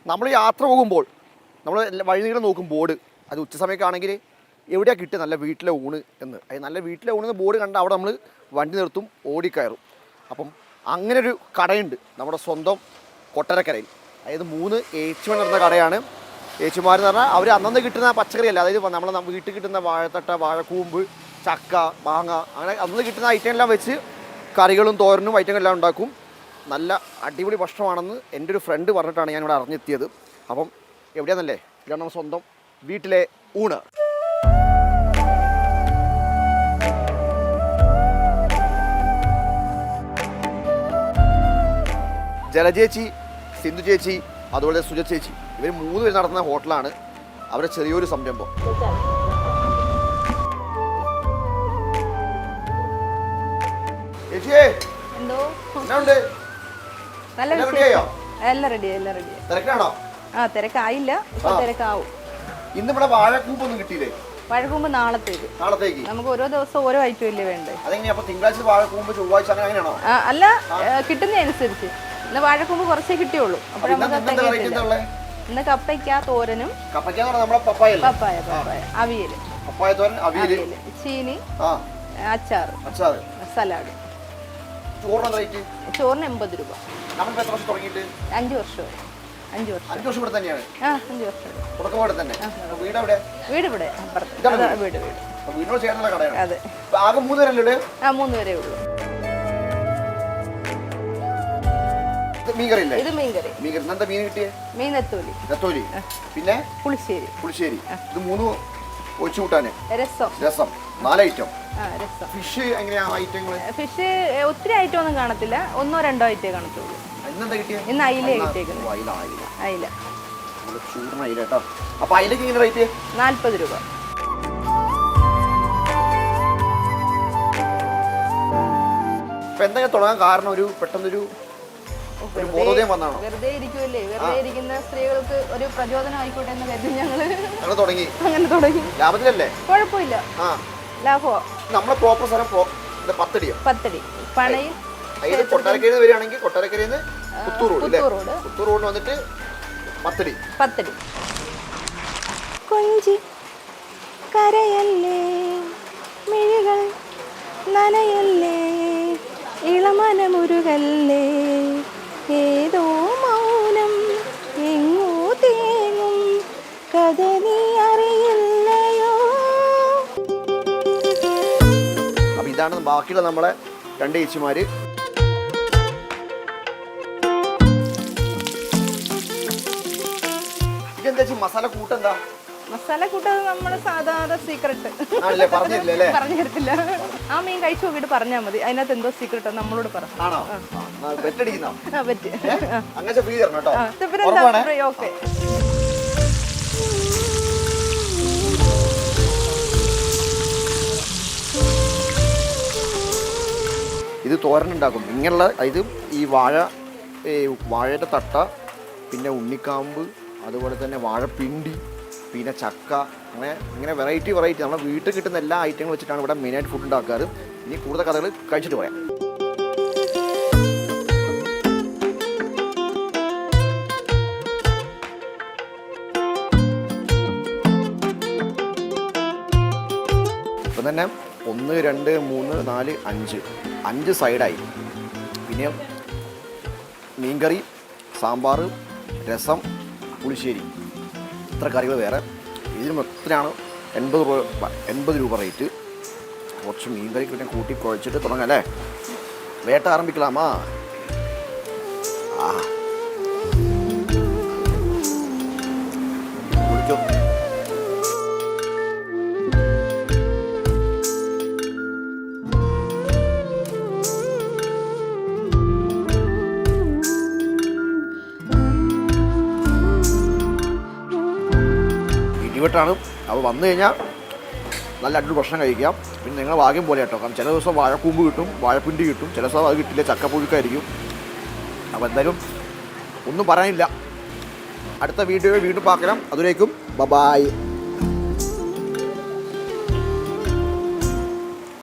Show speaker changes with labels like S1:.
S1: നമ്മൾ യാത്ര പോകുമ്പോൾ നമ്മൾ വഴിനീളം നോക്കും ബോർഡ്, അത് ഉച്ച സമയമൊക്കെ എവിടെയാണ് കിട്ടുക നല്ല വീട്ടിലെ ഊണ് എന്ന്. അത് നല്ല വീട്ടിലെ ഊണെന്ന് ബോർഡ് കണ്ട് അവിടെ നമ്മൾ വണ്ടി നിർത്തും, ഓടിക്കയറും. അപ്പം അങ്ങനൊരു കടയുണ്ട് നമ്മുടെ സ്വന്തം കൊട്ടാരക്കരയിൽ. അതായത് 3 ഏച്ചിമാർ നടന്ന കടയാണ്. ഏച്ചിമാർ എന്ന് പറഞ്ഞാൽ അവർ അന്നന്ന് കിട്ടുന്ന പച്ചക്കറിയല്ല, അതായത് നമ്മളെ വീട്ടിൽ കിട്ടുന്ന വാഴത്തട്ട, വാഴക്കൂമ്പ്, ചക്ക, മാങ്ങ, അങ്ങനെ അന്ന് കിട്ടുന്ന ഐറ്റങ്ങളെല്ലാം വെച്ച് കറികളും തോരനും ഐറ്റങ്ങളെല്ലാം ഉണ്ടാക്കും. നല്ല അടിപൊളി ഭക്ഷണമാണെന്ന് എൻ്റെ ഒരു ഫ്രണ്ട് പറഞ്ഞിട്ടാണ് ഞാനിവിടെ അറിഞ്ഞെത്തിയത്. അപ്പം എവിടെയാണെന്നല്ലേ, ഇതാണ് നമ്മുടെ സ്വന്തം വീട്ടിലെ ഊണ്. ജലചേച്ചി, സിന്ധു ചേച്ചി, അതുപോലെ സുജ ചേച്ചി, ഇവർ 3 പേര് നടത്തുന്ന ഹോട്ടലാണ്. അവരുടെ ചെറിയൊരു സംരംഭം. ചേച്ചിയേ, എന്നാ തിരക്കാണോ?
S2: തിരക്കായില്ല, തിരക്കാവും.
S1: ഇന്നിവിടെ വാഴക്കൂമ്പൊന്നും കിട്ടിയില്ലേ?
S2: വാഴക്കൂമ്പ് നാളത്തേക്ക്. നമുക്ക് ഓരോ ദിവസം ഓരോ ഐറ്റം ഇല്ലേ വേണ്ടേ?
S1: തിങ്കളാഴ്ച വാഴക്കൂമ്പ്, ചൊവ്വാഴ്ച അങ്ങനെയാണോ?
S2: അല്ല, കിട്ടുന്നതനുസരിച്ച്. ഇന്ന് വാഴക്കൂമ്പ് കുറച്ചേ കിട്ടിയുള്ളൂ. അപ്പോൾ ഇന്ന് കപ്പയ്ക്ക തോരനും പപ്പായ, അവിയല്, ചീനി, അച്ചാറ്, സലാഡ്. ചോറിന് 80 രൂപ. 5 വർഷമായി. 5 വർഷം. വീട് ഇവിടെ വീട്. അതെ,
S1: 3 പേരല്ലേ?
S2: 3 പേരേ ഉള്ളൂ. ഇത് മീൻകറി. മീൻ നെത്തോലി, പിന്നെ
S1: പുളിശ്ശേരി. ഇത് 3 ഒഴിച്ചു കൂട്ടാന്. രസം 4 ഐറ്റം. ഫിഷ് എങ്ങനെയാ ഐറ്റങ്ങൾ?
S2: ഫിഷ് ഒത്തിരി ഐറ്റം ഒന്നും കാണത്തില്ല, 1-2 ഐറ്റേ കാണത്തുള്ളൂ. ഇന്ന് അയില കിട്ടിയേക്കുന്നത്. അയില 40 രൂപ.
S1: എന്തൊക്കെ തുടങ്ങാൻ കാരണം? ഒരു പെട്ടെന്നൊരു
S2: വെറുതെ ഇരിക്കുമല്ലേ, വെറുതെ ഇരിക്കുന്ന സ്ത്രീകൾക്ക് ഒരു പ്രചോദനം ആയിക്കോട്ടെ എന്ന് കരുതി ഞങ്ങള് അങ്ങനെ തുടങ്ങി.
S1: ലാഭത്തിലല്ലേ?
S2: കുഴപ്പമില്ല, ലാഭോ.
S1: നമ്മളെ പ്രോപ്പർ സ്ഥലം 10
S2: പണയിൽ.
S1: കൊട്ടാരക്കരയിൽ നിന്ന് വരികയാണെങ്കിൽ കൊട്ടാരക്കരയിൽ നിന്ന് പുത്തൂർ റോഡ് വന്നിട്ട് 10
S2: കൊഞ്ചി കരയല്ലേ, മിഴികൾ നനയല്ലേ, ഇളമനമുരുകല്ലേ, ഏതോ മൗനം എങ്ങോ തേങ്ങും കഥ നീ അറിയില്ലയോ.
S1: അപ്പൊ ഇതാണ് ബാക്കിയുള്ള നമ്മളെ 2 ചേച്ചിമാര്. ഇതെന്താ മസാല കൂട്ടെന്താ?
S2: മസാല കൂട്ടത് നമ്മുടെ സാധാരണ സീക്രട്ട്
S1: പറഞ്ഞു
S2: തരത്തില്ല. ആ മീൻ കഴിച്ചു നോക്കിയിട്ട് പറഞ്ഞാൽ മതി, അതിനകത്ത് എന്തോ സീക്രട്ട് നമ്മളോട് പറഞ്ഞു. ഓക്കെ.
S1: ഇത് തോരനുണ്ടാക്കും ഇങ്ങനെയുള്ള. ഇത് ഈ വാഴയുടെ തട്ട, പിന്നെ ഉണ്ണിക്കാമ്പ്, അതുപോലെ തന്നെ വാഴപ്പിണ്ടി, പിന്നെ ചക്ക, അങ്ങനെ വെറൈറ്റി നമ്മുടെ വീട്ടിൽ കിട്ടുന്ന എല്ലാ ഐറ്റങ്ങളും വെച്ചിട്ടാണ് ഇവിടെ മെയിനായിട്ട് ഫുഡ് ഉണ്ടാക്കാറ്. ഇനി കൂടുതൽ കഥകൾ കഴിച്ചിട്ട് പറയാം. ഇപ്പം തന്നെ 1, 2, 3, 4, 5 സൈഡായി. പിന്നെ മീൻകറി, സാമ്പാർ, രസം, പുളിശ്ശേരി, ഇത്ര കറികൾ വേറെ. ഇതിന് മൊത്തത്തിനാണ് 80 രൂപ റേറ്റ്. കുറച്ച് മീൻകറിക്ക് പിന്നെ കൂട്ടി കുഴച്ചിട്ട് തുടങ്ങാം അല്ലേ? വേട്ട ആരംഭിക്കലാമാ. കുടിച്ചോ. ഇടിവെട്ടാണ്. അപ്പോൾ വന്നു കഴിഞ്ഞാൽ നല്ല അടിപൊളി ഭക്ഷണം കഴിക്കാം. പിന്നെ നിങ്ങൾ ഭാഗ്യം പോലെ കേട്ടോ, കാരണം ചില ദിവസം വാഴക്കൂമ്പ് കിട്ടും, വാഴപ്പിണ്ടി കിട്ടും, ചില ദിവസം അത് കിട്ടില്ല, ചക്കപ്പുഴുക്കായിരിക്കും. അപ്പോൾ എന്തായാലും ഒന്നും പറയാനില്ല. അടുത്ത വീഡിയോ വീണ്ടും பார்க்கலாம். അതുവരേക്കും ബൈ.